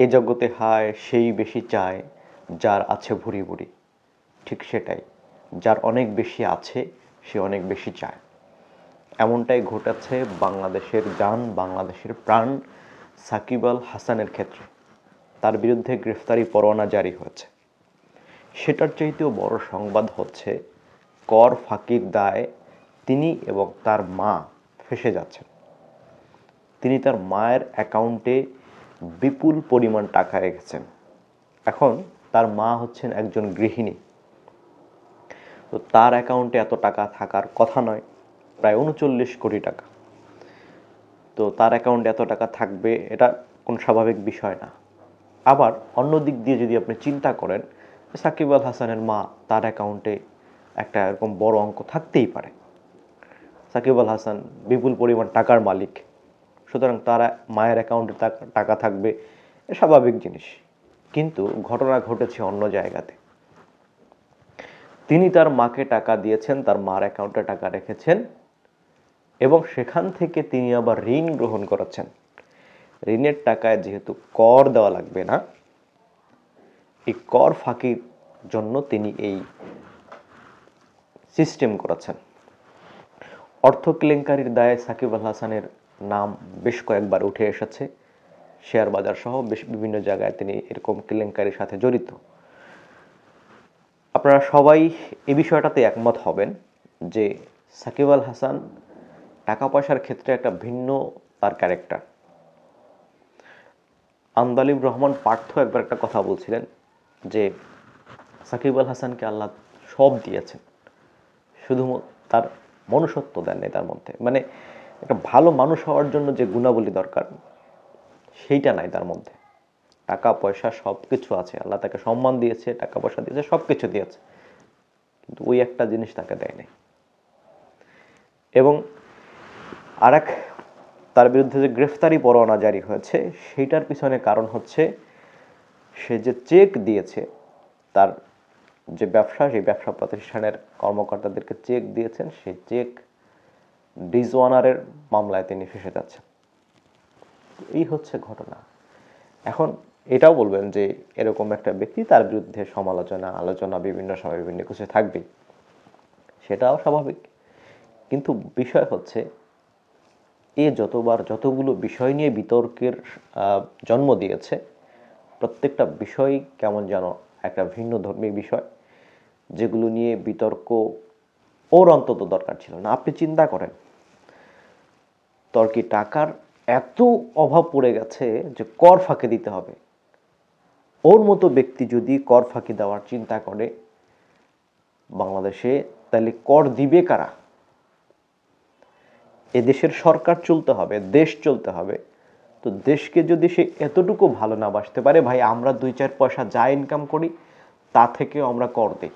এ জগতে হায় সেই বেশি চায় যার আছে ভুরি ভুরি। ঠিক সেটাই, যার অনেক বেশি আছে সে অনেক বেশি চায়। এমনটাই ঘটেছে বাংলাদেশের জান, বাংলাদেশের প্রাণ সাকিব আল হাসানের ক্ষেত্রে। তার বিরুদ্ধে গ্রেফতারি পরোয়ানা জারি হয়েছে। সেটার চাইতেও বড় সংবাদ হচ্ছে কর ফাঁকির দায়ে তিনি এবং তার মা ফেঁসে যাচ্ছেন। তিনি তার মায়ের অ্যাকাউন্টে বিপুল পরিমাণ টাকা রেখেছেন। এখন তার মা হচ্ছেন একজন গৃহিণী, তো তার অ্যাকাউন্টে এত টাকা থাকার কথা নয়, প্রায় ৩৯ কোটি টাকা। তো তার অ্যাকাউন্টে এত টাকা থাকবে এটা কোনো স্বাভাবিক বিষয় না। আবার অন্য দিক দিয়ে যদি আপনি চিন্তা করেন, সাকিব আল হাসানের মা, তার অ্যাকাউন্টে একটা এরকম বড় অঙ্ক থাকতেই পারে। সাকিব আল হাসান বিপুল পরিমাণ টাকার মালিক, সুতরাং তারা মায়ের অ্যাকাউন্টে টাকা থাকবে, স্বাভাবিক জিনিস। কিন্তু ঘটনা ঘটেছে অন্য জায়গাতে। তিনি তার মাকে টাকা দিয়েছেন, তার মার অ্যাকাউন্টে টাকা রেখেছেন এবং সেখান থেকে তিনি আবার ঋণ গ্রহণ করেছেন। ঋণের টাকায় যেহেতু কর দেওয়া লাগবে না, এই কর ফাঁকির জন্য তিনি এই সিস্টেম করেছেন। অর্থ কেলেঙ্কারির দায়ে সাকিব আল হাসানের নাম বেশ কয়েকবার উঠে এসেছে। শেয়ার বাজার সহ বিভিন্ন জায়গায় তিনি এরকম কেলেঙ্কারির সাথে জড়িত। আপনারা সবাই এই বিষয়টাতে একমত হবেন যে সাকিব আল হাসান টাকা পয়সার ক্ষেত্রে একটা ভিন্ন তার ক্যারেক্টার। আন্দালিব রহমান পার্থ একবার একটা কথা বলছিলেন যে সাকিব আল হাসানকে আল্লাহ সব দিয়েছেন, শুধু তার মনুষ্যত্ব দেন নেই তার মধ্যে। মানে একটা ভালো মানুষ হওয়ার জন্য যে গুণাবলী দরকার সেইটা নাই তার মধ্যে। টাকা পয়সা সব কিছু আছে, আল্লাহ তাকে সম্মান দিয়েছে, টাকা পয়সা দিয়েছে, সব কিছু দিয়েছে, কিন্তু ওই একটা জিনিস তাকে দেয় নাই। এবং আরেক তার বিরুদ্ধে যে গ্রেফতারি পরোয়ানা জারি হয়েছে সেইটার পিছনে কারণ হচ্ছে সে যে চেক দিয়েছে, তার যে ব্যবসা, সেই ব্যবসা প্রতিষ্ঠানের কর্মকর্তাদেরকে চেক দিয়েছেন, সেই চেক ডিসঅনারের মামলায় তিনি ফেঁসে যাচ্ছেন। এই হচ্ছে ঘটনা। এখন এটাও বলবেন যে এরকম একটা ব্যক্তি, তার বিরুদ্ধে সমালোচনা, আলোচনা বিভিন্ন সময় বিভিন্ন কিছু থাকবেই, সেটাও স্বাভাবিক। কিন্তু বিষয় হচ্ছে এ যতগুলো বিষয় নিয়ে বিতর্কের জন্ম দিয়েছে, প্রত্যেকটা বিষয় কেমন যেন একটা ভিন্ন ধর্মী বিষয়, যেগুলো নিয়ে বিতর্ক ওর অন্তত দরকার ছিল না। আপনি চিন্তা করেন, তর্কি টাকার এত অভাব পড়ে গেছে যে কর ফাঁকি দিতে হবে। ওর মতো ব্যক্তি যদি কর ফাঁকি দেওয়ার চিন্তা করে বাংলাদেশে, তাহলে কর দিবে কারা? এদেশের সরকার চলতে হবে, দেশ চলতে হবে। তো দেশকে যদি সে এতটুকু ভালো না বাসতে পারে, ভাই আমরা 2-4 পয়সা যা ইনকাম করি তা থেকেও আমরা কর দিই,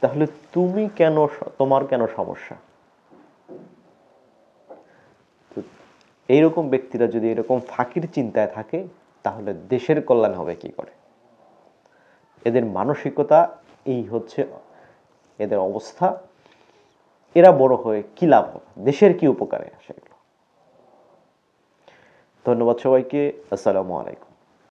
তাহলে তোমার কেন সমস্যা? এইরকম ব্যক্তিরা যদি এরকম ফাঁকির চিন্তায় থাকে, তাহলে দেশের কল্যাণ হবে কি করে? এদের মানসিকতা এই হচ্ছে, এদের অবস্থা। এরা বড় হয়ে কি লাভ হবে? দেশের কি উপকারে আসে? ধন্যবাদ সবাইকে। আসসালামু আলাইকুম।